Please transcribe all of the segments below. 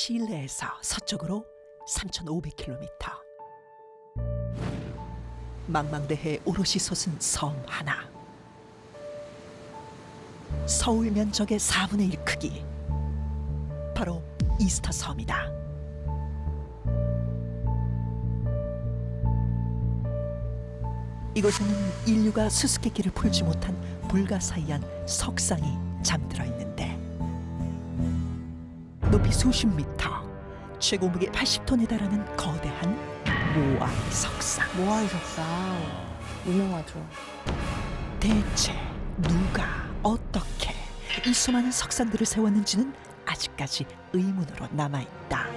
칠레에서 서쪽으로 3,500km. 망망대해에 오롯이 솟은 섬 하나. 서울 면적의 4분의 1 크기. 바로 이스터 섬이다. 이곳에는 인류가 수수께끼를 풀지 못한 불가사의한 석상이 잠들어 있는데, 높이 수십 미터, 최고 무게 80톤에 달하는 거대한 모아이 석상. 모아이 석상 유명하죠. 대체 누가 어떻게 이 수많은 석상들을 세웠는지는 아직까지 의문으로 남아있다.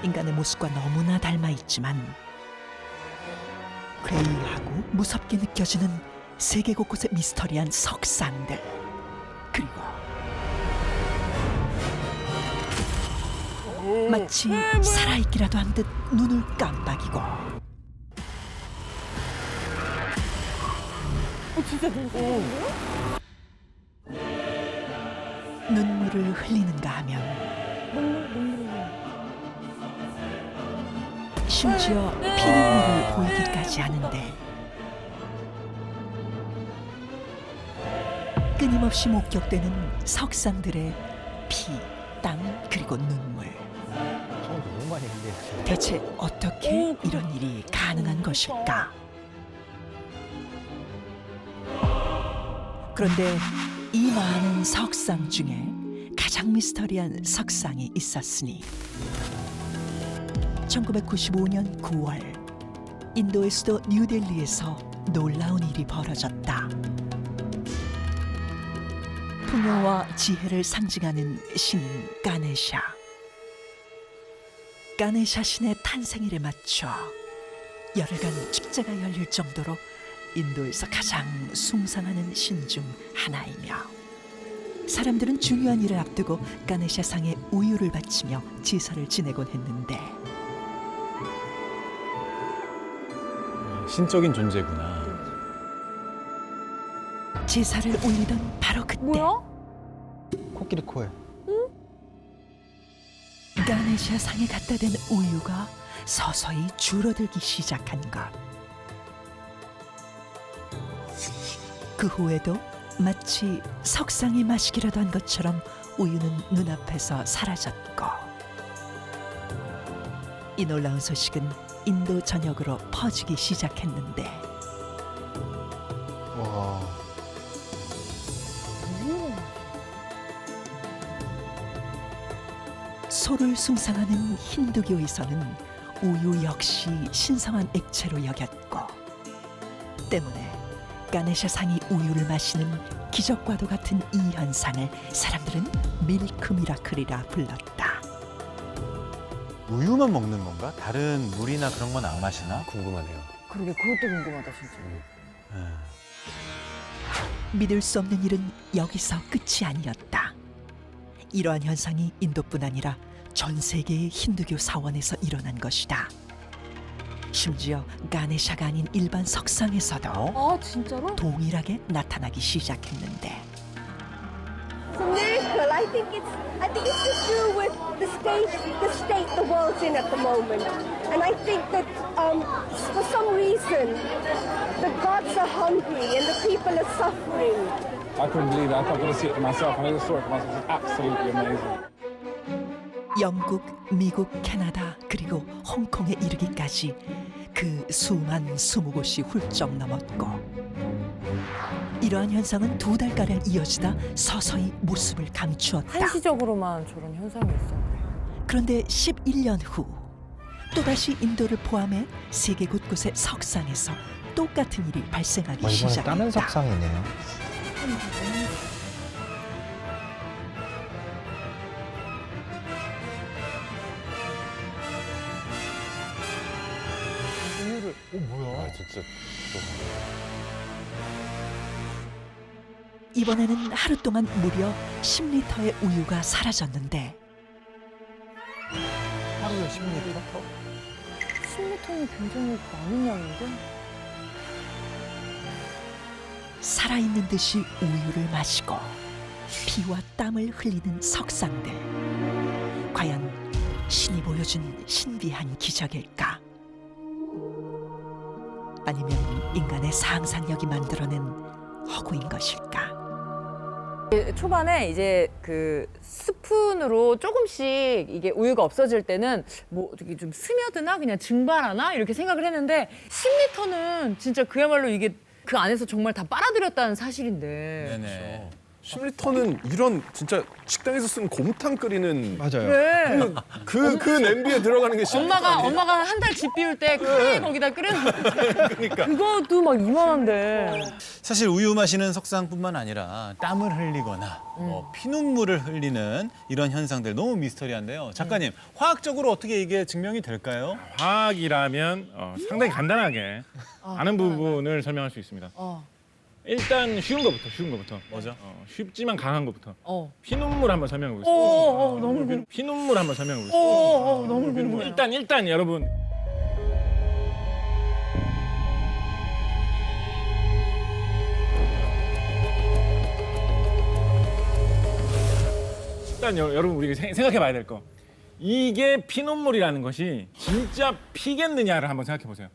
인간의 모습과 너무나 닮아있지만 괴이하고 무섭게 느껴지는 세계 곳곳의 미스터리한 석상들, 그리고 마치 살아있기라도 한 듯 눈을 깜빡이고 진짜 눈물이에요? 눈물을 흘리는가 하면 눈물이에요. 심지어 피눈물을 보이기까지 하는데, 끊임없이 목격되는 석상들의 피, 땀, 그리고 눈물. 너무 많이 흘리네. 대체 어떻게 이런 일이 가능한 것일까? 그런데 이 많은 석상 중에 가장 미스터리한 석상이 있었으니 1995년 9월 인도의 수도 뉴델리에서 놀라운 일이 벌어졌다. 풍요와 지혜를 상징하는 신인 가네샤. 가네샤 신의 탄생일에 맞춰 열흘간 축제가 열릴 정도로 인도에서 가장 숭상하는 신 중 하나이며, 사람들은 중요한 일을 앞두고 가네샤 상에 우유를 바치며 제사를 지내곤 했는데, 신적인 존재구나. 제사를 올리던 바로 그때 뭐야? 코끼리 코에. 가네샤 상에 갖다 댄 우유가 서서히 줄어들기 시작한 것. 그 후에도 마치 석상이 마시기라도 한 것처럼 우유는 눈앞에서 사라졌고, 이 놀라운 소식은 인도 전역으로 퍼지기 시작했는데, 와. 소를 숭상하는 힌두교에서는 우유 역시 신성한 액체로 여겼고, 때문에 가네샤 상이 우유를 마시는 기적과도 같은 이 현상을 사람들은 밀크 미라클이라 불렀다. 우유만 먹는 건가? 다른 물이나 그런 건 안 마시나? 궁금하네요. 그러게 그것도 궁금하다 진짜. 믿을 수 없는 일은 여기서 끝이 아니었다. 이러한 현상이 인도뿐 아니라 전 세계의 힌두교 사원에서 일어난 것이다. 심지어 가네샤가 아닌 일반 석상에서도 아 진짜로? 동일하게 나타나기 시작했는데, It's a miracle. I think it's to do with the state the world's in at the moment. And I think that for some reason the gods are hungry and the people are suffering. I couldn't believe it. I thought I was going to see it for myself, and I just saw it for myself. It's absolutely amazing. 영국, 미국, 캐나다, 그리고 홍콩에 이르기까지 그 수만 20곳이 훌쩍 넘었고, 이러한 현상은 2달가량 이어지다 서서히 모습을 감추었다. 한시적으로만 저런 현상이 있었네. 그런데 11년 후 또다시 인도를 포함해 세계 곳곳의 석상에서 똑같은 일이 발생하기 이번엔 시작했다. 다른 석상이네요. 우유를 뭐야? 아, 진짜. 이번에는 하루 동안 무려 10리터의 우유가 사라졌는데, 하루에 10리터? 10리터는 굉장히 많은 양인데? 살아있는 듯이 우유를 마시고 피와 땀을 흘리는 석상들. 과연 신이 보여준 신비한 기적일까? 아니면 인간의 상상력이 만들어낸 허구인 것일까? 초반에 이제 그 스푼으로 조금씩 이게 우유가 없어질 때는 뭐 어떻게 좀 스며드나 그냥 증발하나 이렇게 생각을 했는데 10리터는 진짜 그야말로 이게 그 안에서 정말 다 빨아들였다는 사실인데. 네네. 10리터는 이런 진짜 식당에서 쓰는 곰탕 끓이는 맞아요. 그래. 그 냄비에 들어가는 게 10리터 아니에요? 엄마가 한 달 집 비울 때 크게 거기다 끓여놓은 그러니까. 그것도 막 이만한데. 사실 우유 마시는 석상뿐만 아니라 땀을 흘리거나 피눈물을 흘리는 이런 현상들 너무 미스터리한데요. 작가님, 화학적으로 어떻게 이게 증명이 될까요? 화학이라면 상당히 간단하게 아는 부분을 설명할 수 있습니다. 일단 쉬운 거부터. 뭐죠? 쉽지만 강한 거부터. 어. 피눈물 한번 설명해 보겠습니다. 너무 궁금해. 피눈물 한번 설명해 보겠습니다. 너무 궁금해. 일단 여러분. 일단 여러분 우리가 생각해 봐야 될 거. 이게 피눈물이라는 것이 진짜 피겠느냐를 한번 생각해 보세요.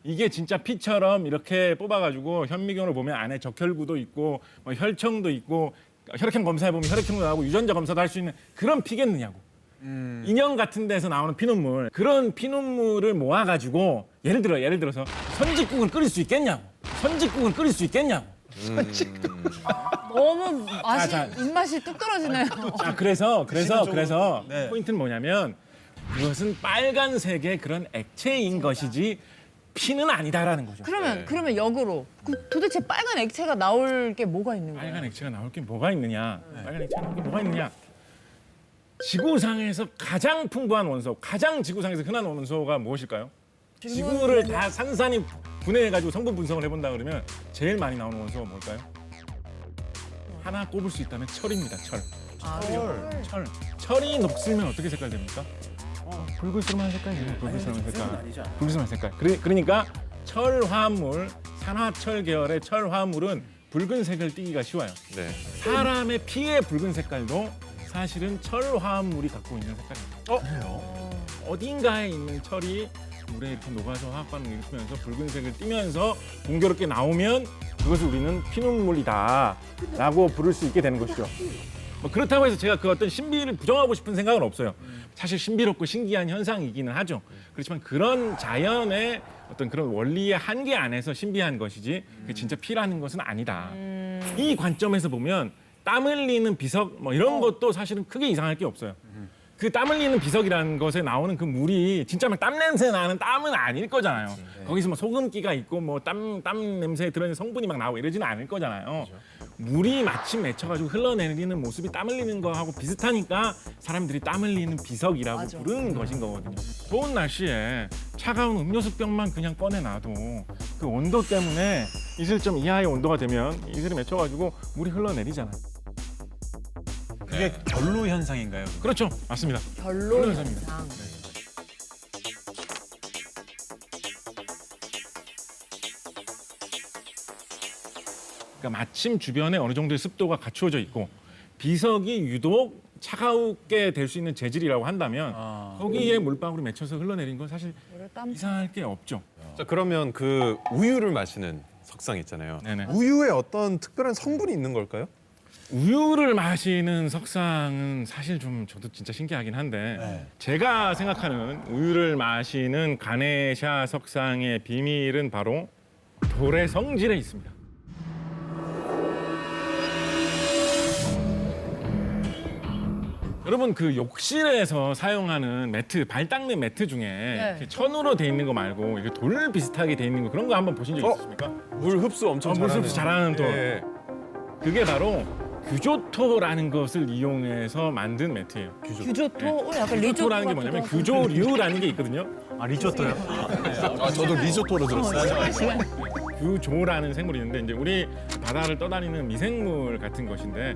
이게 진짜 피처럼 이렇게 뽑아가지고 현미경을 보면 안에 적혈구도 있고 뭐 혈청도 있고 혈액형 검사해 보면 혈액형도 나오고 유전자 검사도 할 수 있는 그런 피겠느냐고. 인형 같은 데서 나오는 피눈물, 그런 피눈물을 모아가지고 예를 들어서 선짓국을 끓일 수 있겠냐고. 너무 맛이 자. 입맛이 뚝 떨어지네요. 자, 그래서 네. 포인트는 뭐냐면 그것은 빨간색의 그런 액체인 것이지 피는 아니다라는 거죠. 그러면 역으로 도대체 빨간 액체가 나올 게 뭐가 있는 거예요? 빨간 액체가 나올 게 뭐가 있느냐? 빨간 액체가 나올 게 뭐가 있느냐? 지구상에서 가장 풍부한 원소, 가장 지구상에서 흔한 원소가 무엇일까요? 지구를 다 산산이 분해해가지고 성분 분석을 해본다 그러면 제일 많이 나오는 원소가 뭘까요? 하나 꼽을 수 있다면 철입니다. 철. 철이 녹슬면 어떻게 색깔 됩니까? 붉으스름한 색깔이죠. 붉으스름한 색깔. 그러니까 철 화합물, 산화철 계열의 철 화합물은 붉은색을 띠기가 쉬워요. 네. 사람의 피의 붉은 색깔도 사실은 철 화합물이 갖고 있는 색깔입니다. 그래요? 어딘가에 있는 철이 물에 이렇게 녹아서 화학 반응을 일으키면서 붉은색을 띠면서 공교롭게 나오면 그것을 우리는 피눈물이다라고 부를 수 있게 되는 것이죠. 뭐 그렇다고 해서 제가 그 어떤 신비를 부정하고 싶은 생각은 없어요. 사실 신비롭고 신기한 현상이기는 하죠. 그렇지만 그런 자연의 어떤 그런 원리의 한계 안에서 신비한 것이지 그게 진짜 피라는 것은 아니다. 이 관점에서 보면 땀 흘리는 비석 뭐 이런 것도 사실은 크게 이상할 게 없어요. 그 땀 흘리는 비석이라는 것에 나오는 그 물이 진짜 막 땀 냄새 나는 땀은 아닐 거잖아요. 거기서 뭐 소금기가 있고 뭐 땀 냄새에 들어있는 성분이 막 나오고 이러지는 않을 거잖아요. 물이 마침 맺혀가지고 흘러내리는 모습이 땀 흘리는 거하고 비슷하니까 사람들이 땀 흘리는 비석이라고 부르는 것인 거거든요. 더운 날씨에 차가운 음료수병만 그냥 꺼내놔도 그 온도 때문에 이슬점 이하의 온도가 되면 이슬이 맺혀가지고 물이 흘러내리잖아요. 그게 결로 현상인가요? 그렇죠. 맞습니다. 별로 그런 현상. 현상입니다. 그러니까 마침 주변에 어느 정도의 습도가 갖추어져 있고 비석이 유독 차가우게 될 수 있는 재질이라고 한다면 거기에 물방울이 맺혀서 흘러내린 건 사실 이상할 게 없죠. 자, 그러면 그 우유를 마시는 석상 있잖아요. 네네. 우유에 어떤 특별한 성분이 있는 걸까요? 우유를 마시는 석상은 사실 좀 저도 진짜 신기하긴 한데 네. 제가 생각하는 우유를 마시는 가네샤 석상의 비밀은 바로 돌의 성질에 있습니다. 여러분 그 욕실에서 사용하는 매트, 발 닦는 매트 중에 이렇게 천으로 돼 있는 거 말고 이렇게 돌 비슷하게 돼 있는 거 그런 거 한번 보신 적 있으십니까? 물 흡수 엄청 물 잘하는. 흡수 잘하는 돌. 예. 그게 바로 규조토라는 것을 이용해서 만든 매트예요. 규조토? 약간 규조토라는 게 뭐냐면 규조류라는 게 있거든요. 아, 리조또요? 아, 저도 리조또로 들었어요. 규조라는 생물이 있는데 이제 우리 바다를 떠다니는 미생물 같은 것인데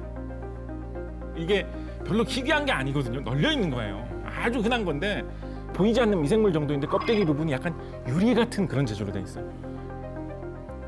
이게 별로 희귀한 게 아니거든요. 널려 있는 거예요. 아주 흔한 건데 보이지 않는 미생물 정도인데 껍데기 부분이 약간 유리 같은 그런 재질로 돼 있어요.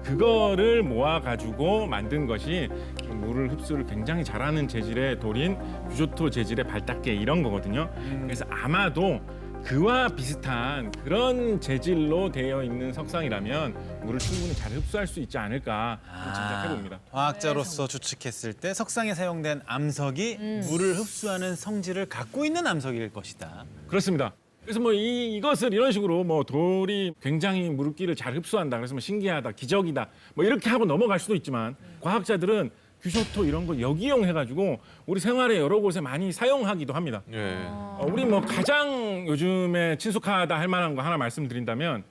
그거를 모아가지고 만든 것이 물을 흡수를 굉장히 잘하는 재질의 돌인 규조토 재질의 발닦개 이런 거거든요. 그래서 아마도 그와 비슷한 그런 재질로 되어 있는 석상이라면 물을 충분히 잘 흡수할 수 있지 않을까 짐작해 봅니다. 화학자로서 추측했을 때 석상에 사용된 암석이 물을 흡수하는 성질을 갖고 있는 암석일 것이다. 그렇습니다. 그래서 뭐 이것을 이런 식으로 뭐 돌이 굉장히 물기를 잘 흡수한다. 그래서 뭐 신기하다, 기적이다. 뭐 이렇게 하고 넘어갈 수도 있지만 과학자들은 규조토 이런 거 역이용해가지고 우리 생활에 여러 곳에 많이 사용하기도 합니다. 예. 우리 뭐 가장 요즘에 친숙하다 할 만한 거 하나 말씀드린다면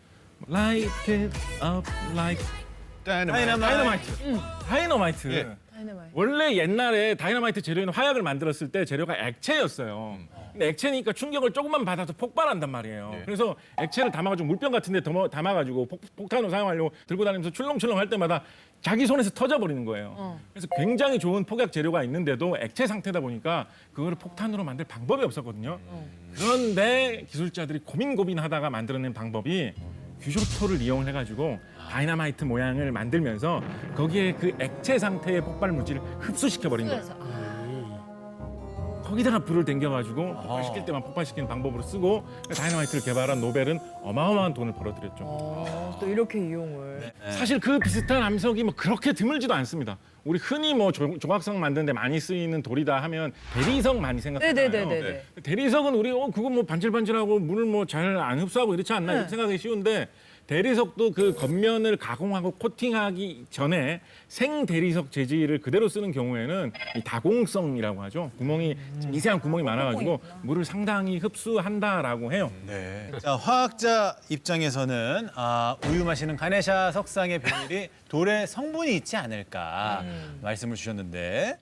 Light it up like 다이너마이트. 다이너마이트. 예. 다이너마이트. 원래 옛날에 다이너마이트 재료는 화약을 만들었을 때 재료가 액체였어요. 근데 액체니까 충격을 조금만 받아서 폭발한단 말이에요. 네. 그래서 액체를 담아가지고 물병 같은 데 담아가지고 폭탄으로 사용하려고 들고 다니면서 출렁출렁 할 때마다 자기 손에서 터져버리는 거예요. 그래서 굉장히 좋은 폭약 재료가 있는데도 액체 상태다 보니까 그거를 폭탄으로 만들 방법이 없었거든요. 그런데 기술자들이 고민하다가 만들어낸 방법이 규조토를 이용을 해가지고 다이너마이트 모양을 만들면서 거기에 그 액체 상태의 폭발 물질을 흡수시켜버린 거예요. 거기다가 불을 댕겨가지고 폭발시킬 때만 폭발시키는 방법으로 쓰고 다이너마이트를 개발한 노벨은 어마어마한 돈을 벌어들였죠. 또 이렇게 이용을. 사실 그 비슷한 암석이 뭐 그렇게 드물지도 않습니다. 우리 흔히 뭐 조각상 만드는데 많이 쓰이는 돌이다 하면 대리석 많이 생각하잖아요. 네네네네. 대리석은 우리 그거 뭐 반질반질하고 물을 뭐 잘 안 흡수하고 이렇지 않나 이렇게 생각하기 쉬운데 대리석도 그 겉면을 가공하고 코팅하기 전에 생 대리석 재질을 그대로 쓰는 경우에는 이 다공성이라고 하죠. 구멍이 미세한 구멍이 많아가지고 물을 상당히 흡수한다라고 해요. 네. 자, 화학자 입장에서는 우유 마시는 가네샤 석상의 비밀이 돌에 성분이 있지 않을까 말씀을 주셨는데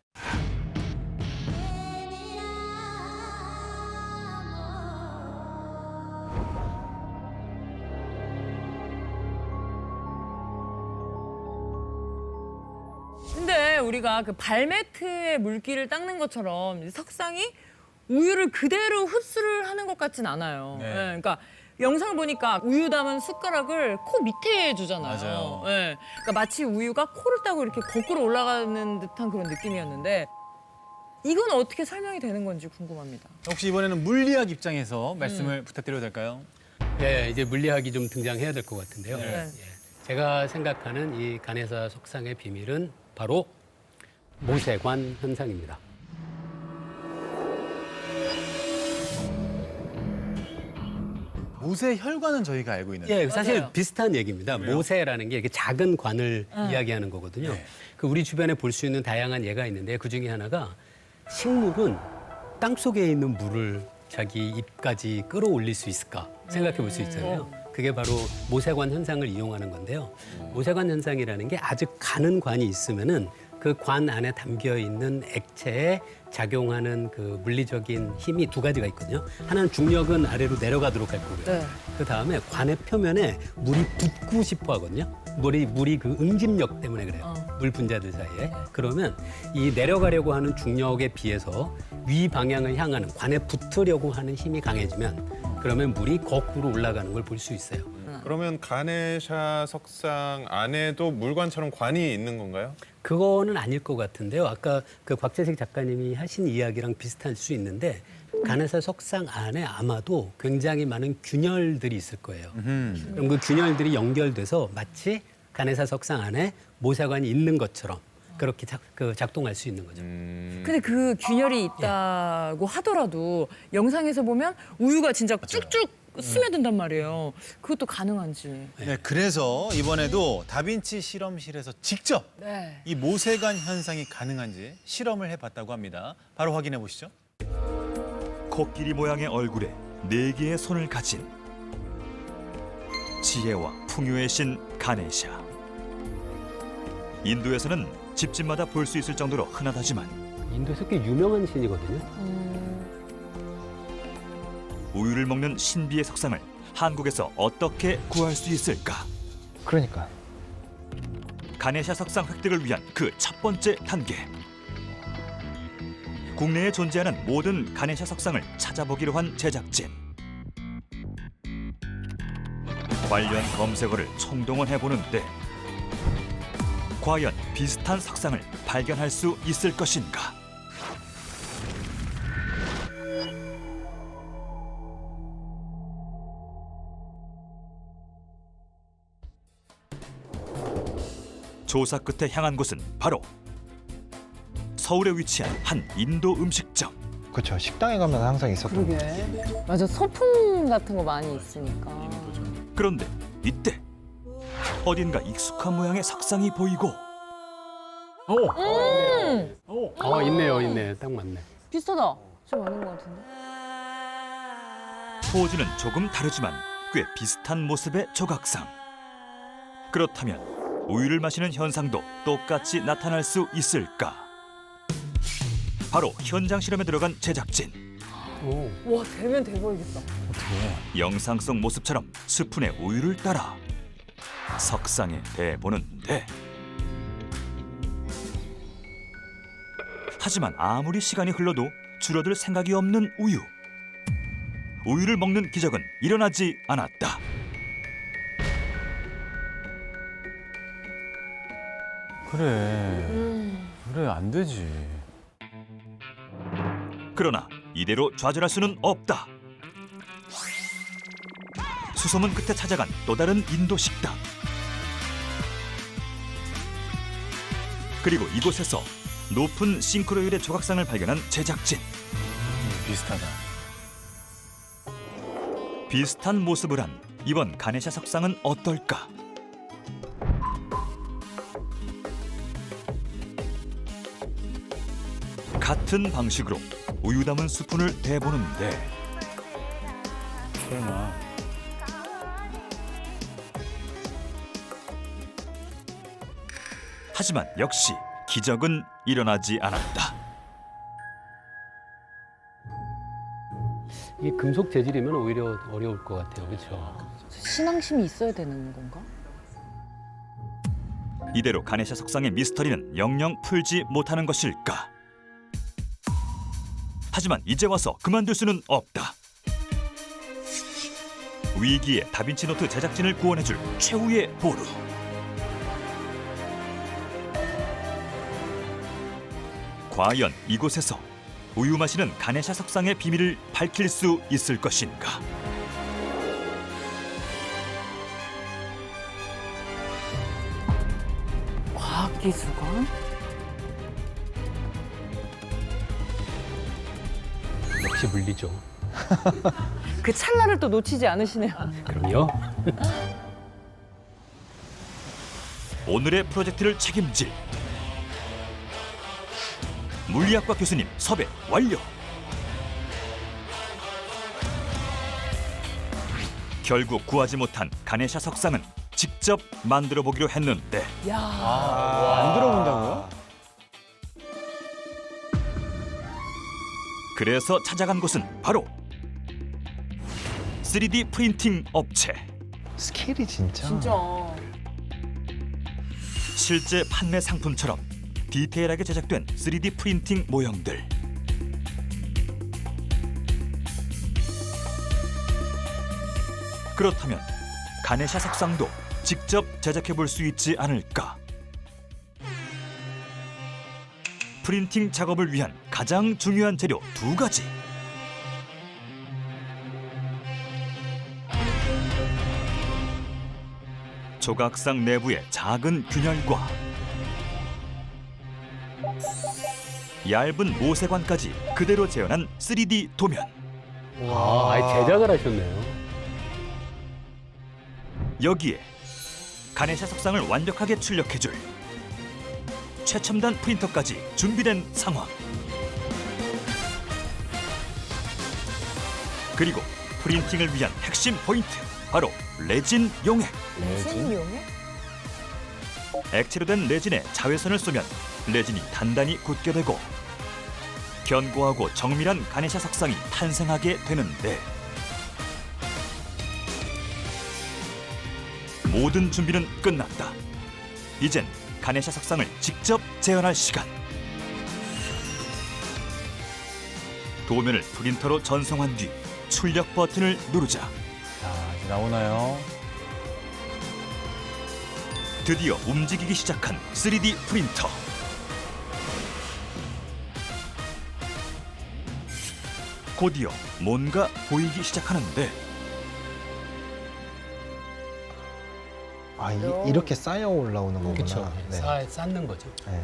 근데 우리가 그 발매트에 물기를 닦는 것처럼 석상이 우유를 그대로 흡수를 하는 것 같진 않아요. 네. 예, 그러니까 영상을 보니까 우유 담은 숟가락을 코 밑에 주잖아요. 맞아요. 예, 그러니까 마치 우유가 코를 따고 이렇게 거꾸로 올라가는 듯한 그런 느낌이었는데 이건 어떻게 설명이 되는 건지 궁금합니다. 혹시 이번에는 물리학 입장에서 말씀을 부탁드려도 될까요? 예, 이제 물리학이 좀 등장해야 될 것 같은데요. 네. 예, 제가 생각하는 이 가네사 석상의 비밀은 바로 모세관 현상입니다. 모세 혈관은 저희가 알고 있는데 예, 사실 맞아요. 비슷한 얘기입니다. 모세라는 게 이렇게 작은 관을 이야기하는 거거든요. 그 우리 주변에 볼 수 있는 다양한 예가 있는데 그 중에 하나가 식물은 땅 속에 있는 물을 자기 입까지 끌어올릴 수 있을까 생각해 볼 수 있잖아요. 그게 바로 모세관 현상을 이용하는 건데요. 모세관 현상이라는 게 아주 가는 관이 있으면은 그 관 안에 담겨 있는 액체에 작용하는 그 물리적인 힘이 두 가지가 있거든요. 하나는 중력은 아래로 내려가도록 할 거고요. 네. 그 다음에 관의 표면에 물이 붙고 싶어 하거든요. 물이 그 응집력 때문에 그래요. 물 분자들 사이에. 그러면 이 내려가려고 하는 중력에 비해서 위 방향을 향하는 관에 붙으려고 하는 힘이 강해지면 그러면 물이 거꾸로 올라가는 걸 볼 수 있어요. 그러면 가네샤 석상 안에도 물관처럼 관이 있는 건가요? 그거는 아닐 것 같은데요. 아까 그 곽재식 작가님이 하신 이야기랑 비슷할 수 있는데 가네사 석상 안에 아마도 굉장히 많은 균열들이 있을 거예요. 그럼 그 균열들이 연결돼서 마치 가네사 석상 안에 모세관이 있는 것처럼 그렇게 작동할 수 있는 거죠. 근데 그 균열이 있다고 하더라도 영상에서 보면 우유가 진짜 쭉쭉 스며든단 말이에요. 그것도 가능한지. 네, 그래서 이번에도 다빈치 실험실에서 직접 네. 이 모세관 현상이 가능한지 실험을 해봤다고 합니다. 바로 확인해 보시죠. 코끼리 모양의 얼굴에 4개의 손을 가진 지혜와 풍요의 신 가네샤. 인도에서는 집집마다 볼 수 있을 정도로 흔하다지만 인도에서 꽤 유명한 신이거든요. 우유를 먹는 신비의 석상을 한국에서 어떻게 구할 수 있을까? 그러니까 가네샤 석상 획득을 위한 그 첫 번째 단계. 국내에 존재하는 모든 가네샤 석상을 찾아보기로 한 제작진. 관련 검색어를 총동원해보는데 과연 비슷한 석상을 발견할 수 있을 것인가? 조사 끝에 향한 곳은 바로 서울에 위치한 한 인도 음식점. 그렇죠. 식당에 가면 항상 있었던 거. 그러게. 맞아, 소품 같은 거 많이 있으니까. 그런데 이때 어딘가 익숙한 모양의 석상이 보이고 있네. 딱 맞네. 비슷하다. 좀 맞는 것 같은데. 포즈는 조금 다르지만 꽤 비슷한 모습의 조각상. 그렇다면 우유를 마시는 현상도 똑같이 나타날 수 있을까? 바로 현장 실험에 들어간 제작진. 와, 되면 대박이겠다. 영상 속 모습처럼 스푼에 우유를 따라 석상에 대보는데, 하지만 아무리 시간이 흘러도 줄어들 생각이 없는 우유. 우유를 먹는 기적은 일어나지 않았다. 그래 안 되지. 그러나 이대로 좌절할 수는 없다. 수소문 끝에 찾아간 또 다른 인도 식당. 그리고 이곳에서 높은 싱크로율의 조각상을 발견한 제작진. 비슷하다. 비슷한 모습을 한 이번 가네샤 석상은 어떨까? 같은 방식으로 우유 담은 스푼을 대보는데, 설마. 하지만 역시 기적은 일어나지 않았다. 이게 금속 재질이면 오히려 어려울 것 같아요. 그렇죠? 신앙심이 있어야 되는 건가? 이대로 가네샤 석상의 미스터리는 영영 풀지 못하는 것일까? 하지만 이제 와서 그만둘 수는 없다. 위기의 다빈치 노트 제작진을 구원해줄 최후의 보루. 과연 이곳에서 우유 마시는 가네샤 석상의 비밀을 밝힐 수 있을 것인가? 과학기술관? 역시 물리죠. 그 찰나를 또 놓치지 않으시네요. 그럼요. 오늘의 프로젝트를 책임질 물리학과 교수님 섭외 완료. 결국 구하지 못한 가네샤 석상은 직접 만들어 보기로 했는데, 만들어 본다고요? 그래서 찾아간 곳은 바로 3D 프린팅 업체. 스케일이 진짜. 실제 판매 상품처럼 디테일하게 제작된 3D 프린팅 모형들. 그렇다면 가네샤 석상도 직접 제작해 볼 수 있지 않을까? 프린팅 작업을 위한 가장 중요한 재료 두 가지. 조각상 내부의 작은 균열과 얇은 모세관까지 그대로 재현한 3D 도면. 아예 제작을 하셨네요. 여기에 가네샤 석상을 완벽하게 출력해줄 최첨단 프린터까지 준비된 상황. 그리고 프린팅을 위한 핵심 포인트, 바로 레진 용액. 신용해? 액체로 된 레진에 자외선을 쏘면 레진이 단단히 굳게 되고 견고하고 정밀한 가네샤 석상이 탄생하게 되는데, 모든 준비는 끝났다. 이젠 가네샤 석상을 직접 재현할 시간. 도면을 프린터로 전송한 뒤 출력 버튼을 누르자 자, 이제 나오나요? 드디어 움직이기 시작한 3D 프린터. 곧이어 뭔가 보이기 시작하는데 아, 이렇게 쌓여 올라오는 거구나. 그렇죠. 네. 쌓는 거죠. 네.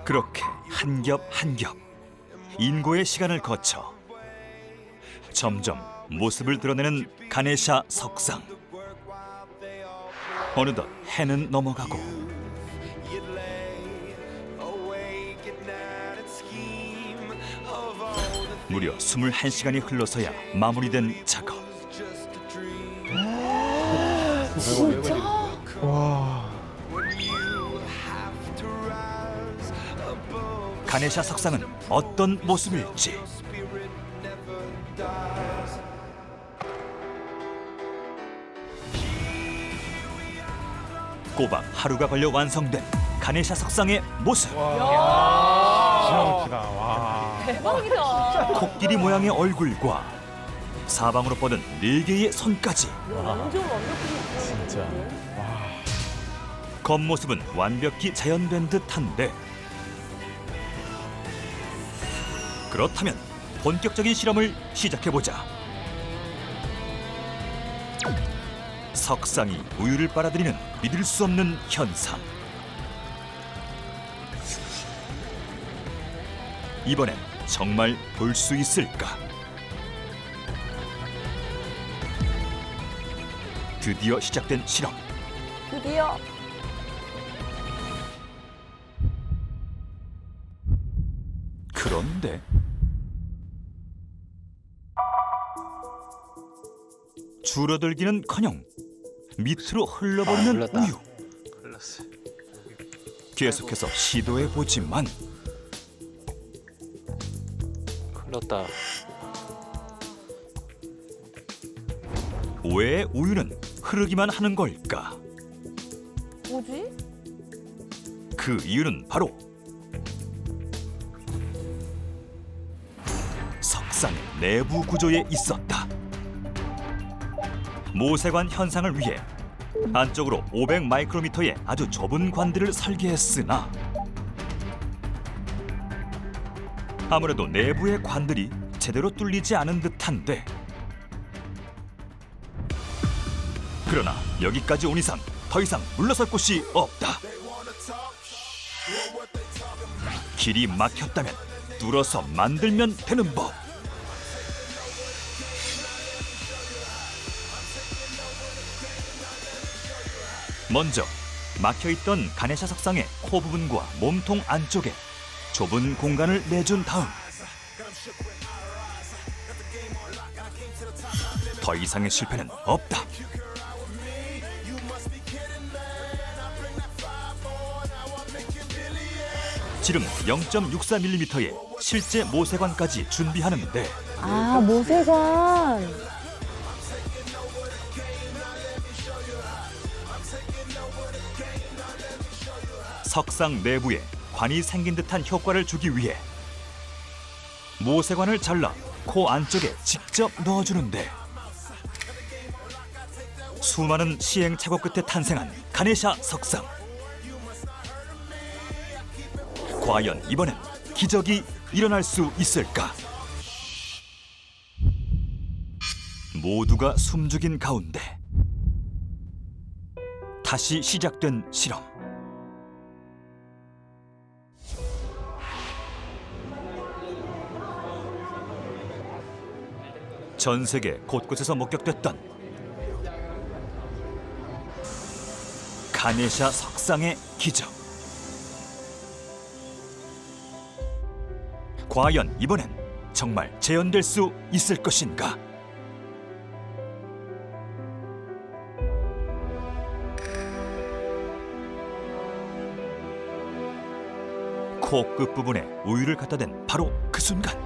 그렇게 한 겹 한 겹 인고의 시간을 거쳐 점점 모습을 드러내는 가네샤 석상. 어느덧 해는 넘어가고 무려 21시간이 흘러서야 마무리된 작업. 와. 가네샤 석상은 어떤 모습일지. 꼬박 하루가 걸려 완성된 가네샤 석상의 모습. 기가 막히다. 와. 대박이다. 코끼리 모양의 얼굴과 사방으로 뻗은 4개의 손까지. 완전 완벽해. 진짜. 겉모습은 완벽히 자연된 듯한데 그렇다면 본격적인 실험을 시작해보자. 석상이 우유를 빨아들이는 믿을 수 없는 현상. 이번엔 정말 볼 수 있을까? 드디어 시작된 실험. 드디어. 그런데 줄어들기는커녕 밑으로 흘러버리는 우유. 계속해서 시도해보지만 흘렀다. 왜 우유는 흐르기만 하는 걸까? 뭐지? 그 이유는 바로 석상의 내부 구조에 있었다. 모세관 현상을 위해 안쪽으로 500 마이크로미터의 아주 좁은 관들을 설계했으나 아무래도 내부의 관들이 제대로 뚫리지 않은 듯한데, 그러나 여기까지 온 이상 더 이상 물러설 곳이 없다. 길이 막혔다면 뚫어서 만들면 되는 법. 먼저 막혀있던 가네샤 석상의 코 부분과 몸통 안쪽에 좁은 공간을 내준 다음 더 이상의 실패는 없다. 지름 0.64mm의 실제 모세관까지 준비하는데 아, 모세관. 석상 내부에 관이 생긴 듯한 효과를 주기 위해 모세관을 잘라 코 안쪽에 직접 넣어주는데, 수많은 시행착오 끝에 탄생한 가네샤 석상. 과연 이번엔 기적이 일어날 수 있을까? 모두가 숨죽인 가운데 다시 시작된 실험. 전 세계 곳곳에서 목격됐던 가네샤 석상의 기적. 과연 이번엔 정말 재현될 수 있을 것인가? 코 끝부분에 우유를 갖다 댄 바로 그 순간,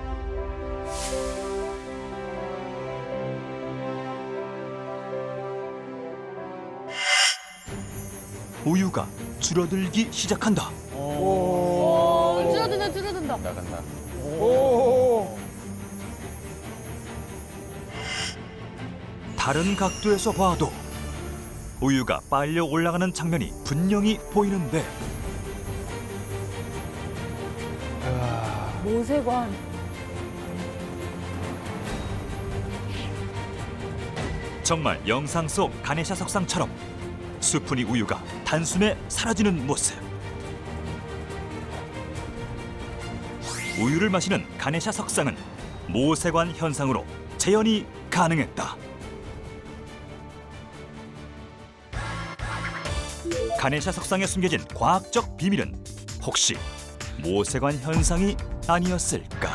우유가 줄어들기 시작한다. 줄어든다. 나간다. 다른 각도에서 봐도 우유가 빨려 올라가는 장면이 분명히 보이는데 모세관. 정말 영상 속 가네샤 석상처럼 수푼이 우유가 단숨에 사라지는 모습. 우유를 마시는 가네샤 석상은 모세관 현상으로 재현이 가능했다. 가네샤 석상에 숨겨진 과학적 비밀은 혹시 모세관 현상이 아니었을까?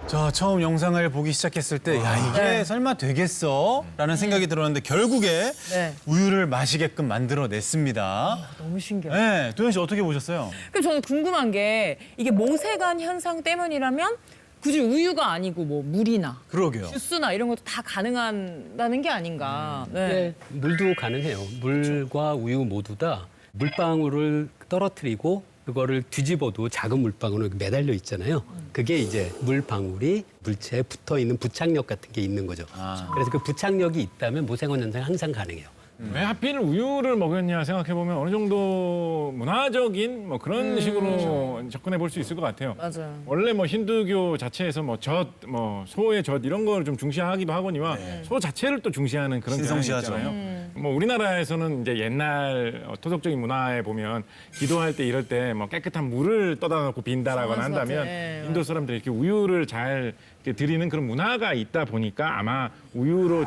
저 처음 영상을 보기 시작했을 때 야 이게 네. 설마 되겠어? 라는 생각이 들었는데 결국에 네. 우유를 마시게끔 만들어냈습니다. 너무 신기해. 네, 도현 씨 어떻게 보셨어요? 그럼 저는 궁금한 게 이게 모세관 현상 때문이라면 굳이 우유가 아니고 뭐 물이나 그러게요. 주스나 이런 것도 다 가능하다는 게 아닌가. 네. 물도 가능해요. 물과 우유 모두 다 물방울을 떨어뜨리고 그거를 뒤집어도 작은 물방울은 매달려 있잖아요. 그게 이제 물방울이 물체에 붙어 있는 부착력 같은 게 있는 거죠. 그래서 그 부착력이 있다면 모세관 현상이 항상 가능해요. 왜 하필 우유를 먹였냐 생각해보면 어느 정도 문화적인 뭐 그런 식으로 접근해 볼 수 있을 것 같아요. 맞아요. 원래 뭐 힌두교 자체에서 뭐 젖, 뭐 소의 젖 이런 걸 좀 중시하기도 하거니와 소 자체를 또 중시하는 그런 경향이 신성시하죠. 있잖아요. 뭐 우리나라에서는 이제 옛날 토속적인 문화에 보면 기도할 때 이럴 때 뭐 깨끗한 물을 떠다 놓고 빈다라거나 맞아, 맞아. 한다면 네, 인도 사람들이 이렇게 우유를 잘 이렇게 드리는 그런 문화가 있다 보니까 아마 우유로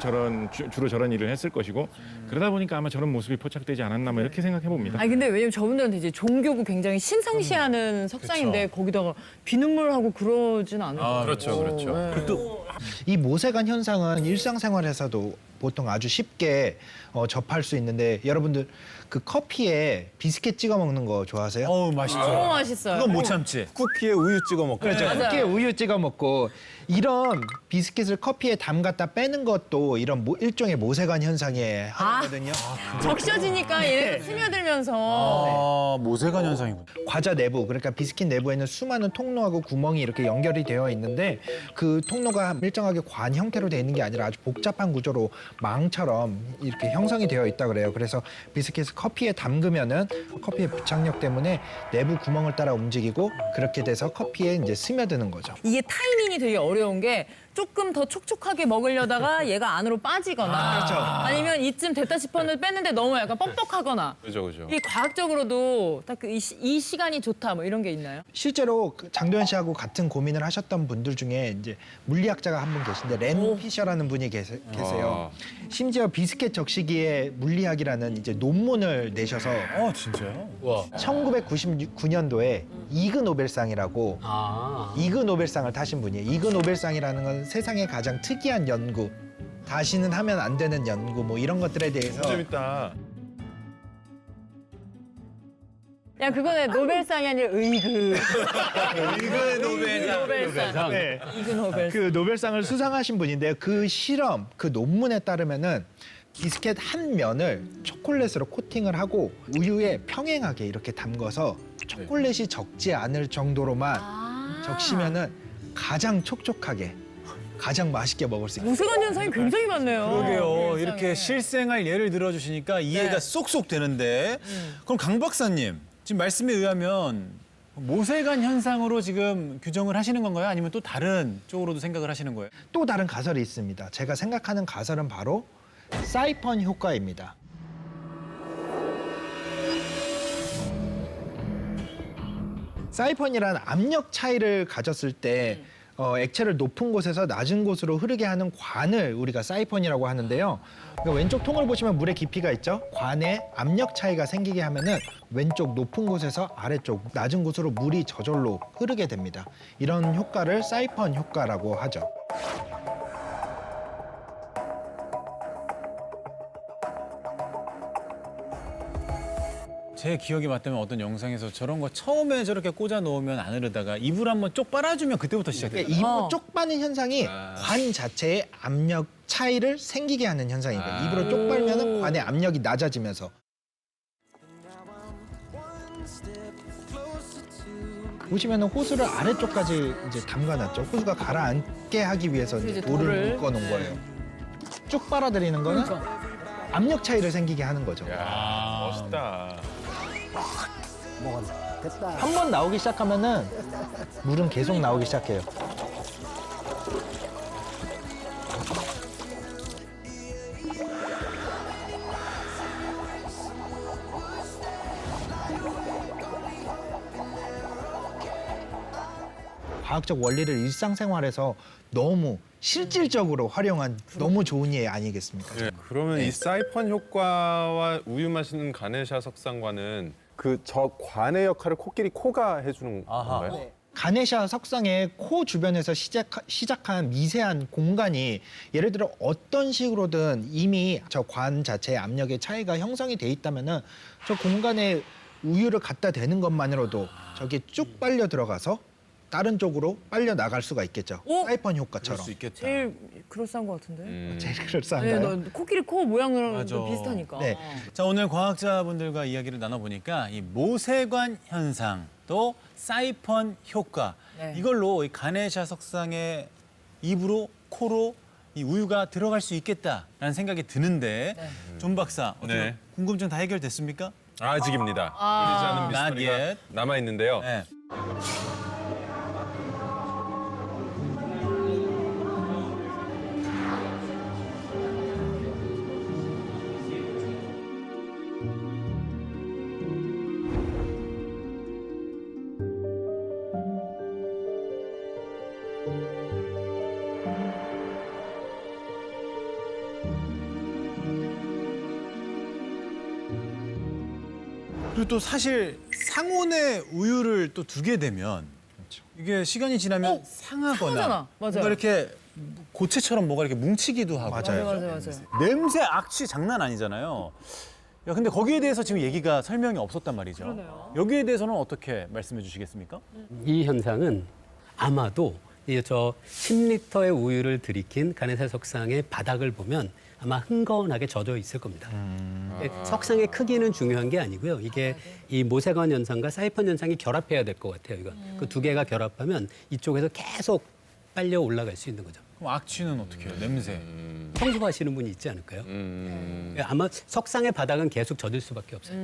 주로 저런 일을 했을 것이고 그러다 보니까 아마 저런 모습이 포착되지 않았나 뭐 이렇게 생각해 봅니다. 아니 근데 왜냐면 저분들한테 이제 종교고 굉장히 신성시하는 석상인데 거기다가 비눗물하고 그러진 않을 거예요. 그렇죠, 그렇죠. 네. 이 모세관 현상은 일상생활에서도 보통 아주 쉽게 접할 수 있는데 여러분들 그 커피에 비스켓 찍어 먹는 거 좋아하세요? 어우 맛있죠. 너무 맛있어요. 그건 못 참지. 쿠키에 우유 찍어 먹고. 그렇죠. 맞아요. 쿠키에 우유 찍어 먹고 이런 비스켓을 커피에 담갔다 빼는 것도 이런 일종의 모세관 현상에 하거든요. 적셔지니까 얘네도 스며들면서 아, 모세관 현상이군요. 과자 내부, 그러니까 비스킷 내부에는 수많은 통로하고 구멍이 이렇게 연결이 되어 있는데 그 통로가 일정하게 관 형태로 되어 있는 게 아니라 아주 복잡한 구조로 망처럼 이렇게 형성이 되어 있다 그래요. 그래서 비스킷을 커피에 담그면은 커피의 부착력 때문에 내부 구멍을 따라 움직이고 그렇게 돼서 커피에 이제 스며드는 거죠. 이게 타이밍이 되게 어려운 게 조금 더 촉촉하게 먹으려다가 얘가 안으로 빠지거나 그렇죠. 아니면 이쯤 됐다 싶었는데 뺐는데 너무 약간 뻑뻑하거나 그죠, 그죠. 이 과학적으로도 딱 이 시간이 좋다 뭐 이런 게 있나요? 실제로 그 장도연 씨하고 같은 고민을 하셨던 분들 중에 이제 물리학자가 한 분 계신데 렌 피셔라는 분이 계세요. 심지어 비스켓 적시기의 물리학이라는 이제 논문을 내셔서 진짜요? 1999년도에 이그 노벨상이라고 이그 노벨상을 타신 분이에요. 이그 노벨상이라는 건 세상에 가장 특이한 연구, 다시는 하면 안 되는 연구 뭐 이런 것들에 대해서 재밌다. 야 그거는 노벨상이 아니라 의그. 이거의 노벨상. 네. 이그 노벨상. 그 노벨상을 수상하신 분인데요. 그 실험, 그 논문에 따르면은 비스켓 한 면을 초콜릿으로 코팅을 하고 우유에 평행하게 이렇게 담궈서 초콜릿이 적지 않을 정도로만 적시면은 가장 촉촉하게, 가장 맛있게 먹을 수 있어요. 모세관 현상이 굉장히 많네요. 그러게요. 일상에. 이렇게 실생활 예를 들어주시니까 이해가 네. 쏙쏙 되는데 그럼 강 박사님 지금 말씀에 의하면 모세관 현상으로 지금 규정을 하시는 건가요? 아니면 또 다른 쪽으로도 생각을 하시는 거예요? 또 다른 가설이 있습니다. 제가 생각하는 가설은 바로 사이펀 효과입니다. 사이펀이란 압력 차이를 가졌을 때 액체를 높은 곳에서 낮은 곳으로 흐르게 하는 관을 우리가 사이펀이라고 하는데요. 그러니까 왼쪽 통을 보시면 물의 깊이가 있죠. 관에 압력 차이가 생기게 하면은 왼쪽 높은 곳에서 아래쪽 낮은 곳으로 물이 저절로 흐르게 됩니다. 이런 효과를 사이펀 효과라고 하죠. 제 기억이 맞다면 어떤 영상에서 저런 거 처음에 저렇게 꽂아 놓으면 안 흐르다가 입을 한번 쪽 빨아주면 그때부터 시작돼요. 그러니까 입으로 쪽 빠는 현상이 관 자체의 압력 차이를 생기게 하는 현상이거든요. 입으로 쪽 빨면은 관의 압력이 낮아지면서 보시면은 호수를 아래쪽까지 이제 담가놨죠. 호수가 가라앉게 하기 위해서 이제 이제 돌을 돌을. 묶어놓은 거예요. 쭉 빨아들이는 거는 압력 차이를 생기게 하는 거죠. 야, 멋있다. 한 번 나오기 시작하면은 물은 계속 나오기 시작해요. 과학적 원리를 일상생활에서 너무 실질적으로 활용한 너무 좋은 예 아니겠습니까? 네, 그러면 이 사이펀 효과와 우유 마시는 가네샤 석상과는 그 저 관의 역할을 코가 해주는 건가요? 가네샤 석상의 코 주변에서 시작한 미세한 공간이 예를 들어 어떤 식으로든 이미 저 관 자체의 압력의 차이가 형성이 돼 있다면은 저 공간에 우유를 갖다 대는 것만으로도 저게 쭉 빨려 들어가서 다른 쪽으로 빨려 나갈 수가 있겠죠. 오! 사이펀 그럴 효과처럼. 수 있겠다. 제일 그럴싸한 것 같은데. 제일 네, 그럴싸한가요? 너 코끼리 코 모양이랑 맞아. 좀 비슷하니까. 네. 자, 오늘 과학자분들과 이야기를 나눠보니까 이 모세관 현상 또 사이펀 효과 네. 이걸로 이 가네샤 석상의 입으로 코로 이 우유가 들어갈 수 있겠다라는 생각이 드는데 존 박사 어떻게 네. 궁금증 다 해결됐습니까? 아직입니다. 풀리지 않은 Not 미스터리가 yet. 남아 있는데요. 네. 그리고 또 사실 상온에 우유를 또 두게 되면 이게 시간이 지나면 상하거나 상하잖아. 맞아요. 뭔가 이렇게 고체처럼 뭐가 이렇게 뭉치기도 하고 맞아요. 냄새 악취 장난 아니잖아요. 야, 근데 거기에 대해서 지금 얘기가 설명이 없었단 말이죠. 그러네요. 여기에 대해서는 어떻게 말씀해 주시겠습니까? 이 현상은 아마도 저 10리터의 우유를 들이킨 가네사 석상의 바닥을 보면 아마 흥건하게 젖어 있을 겁니다. 석상의 크기는 중요한 게 아니고요. 이게 이 모세관 현상과 사이펀 현상이 결합해야 될 것 같아요. 이거 그 두 개가 결합하면 이쪽에서 계속 빨려 올라갈 수 있는 거죠. 그럼 악취는 어떻게 해요? 냄새. 청소하시는 분이 있지 않을까요? 아마 석상의 바닥은 계속 젖을 수밖에 없어요.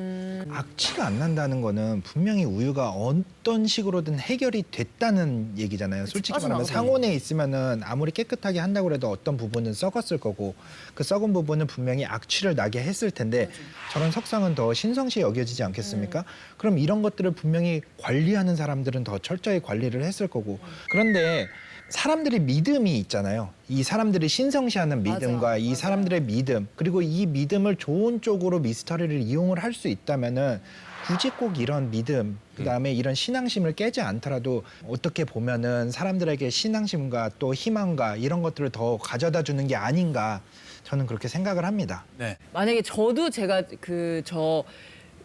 악취가 안 난다는 거는 분명히 우유가 어떤 식으로든 해결이 됐다는 얘기잖아요. 솔직히 말하면 상온에 있으면은 아무리 깨끗하게 한다고 해도 어떤 부분은 썩었을 거고 그 썩은 부분은 분명히 악취를 나게 했을 텐데 저런 석상은 더 신성시 여겨지지 않겠습니까? 그럼 이런 것들을 분명히 관리하는 사람들은 더 철저히 관리를 했을 거고 그런데 사람들의 믿음이 있잖아요. 이 사람들이 신성시하는 믿음과 이 사람들의 믿음 그리고 이 믿음을 좋은 쪽으로 미스터리를 이용을 할 수 있다면은 굳이 꼭 이런 믿음 그다음에 이런 신앙심을 깨지 않더라도 어떻게 보면은 사람들에게 신앙심과 또 희망과 이런 것들을 더 가져다 주는 게 아닌가 저는 그렇게 생각을 합니다. 네. 만약에 저도 제가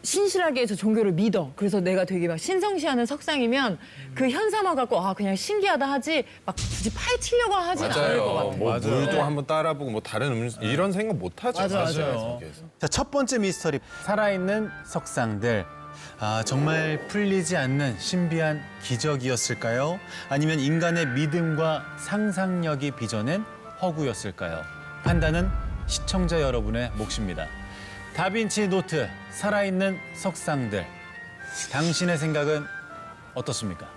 신실하게 저 종교를 믿어. 그래서 내가 되게 막 신성시하는 석상이면 그 현상만 갖고 그냥 신기하다 하지 막 굳이 파헤치려고 하진 않을 것 같아요. 뭐 물도 한번 따라보고 뭐 다른 음료 이런 생각 못 하죠. 맞아요. 세상에서. 자, 첫 번째 미스터리 살아있는 석상들. 정말 풀리지 않는 신비한 기적이었을까요? 아니면 인간의 믿음과 상상력이 빚어낸 허구였을까요? 판단은 시청자 여러분의 몫입니다. 다빈치 노트, 살아있는 석상들. 당신의 생각은 어떻습니까?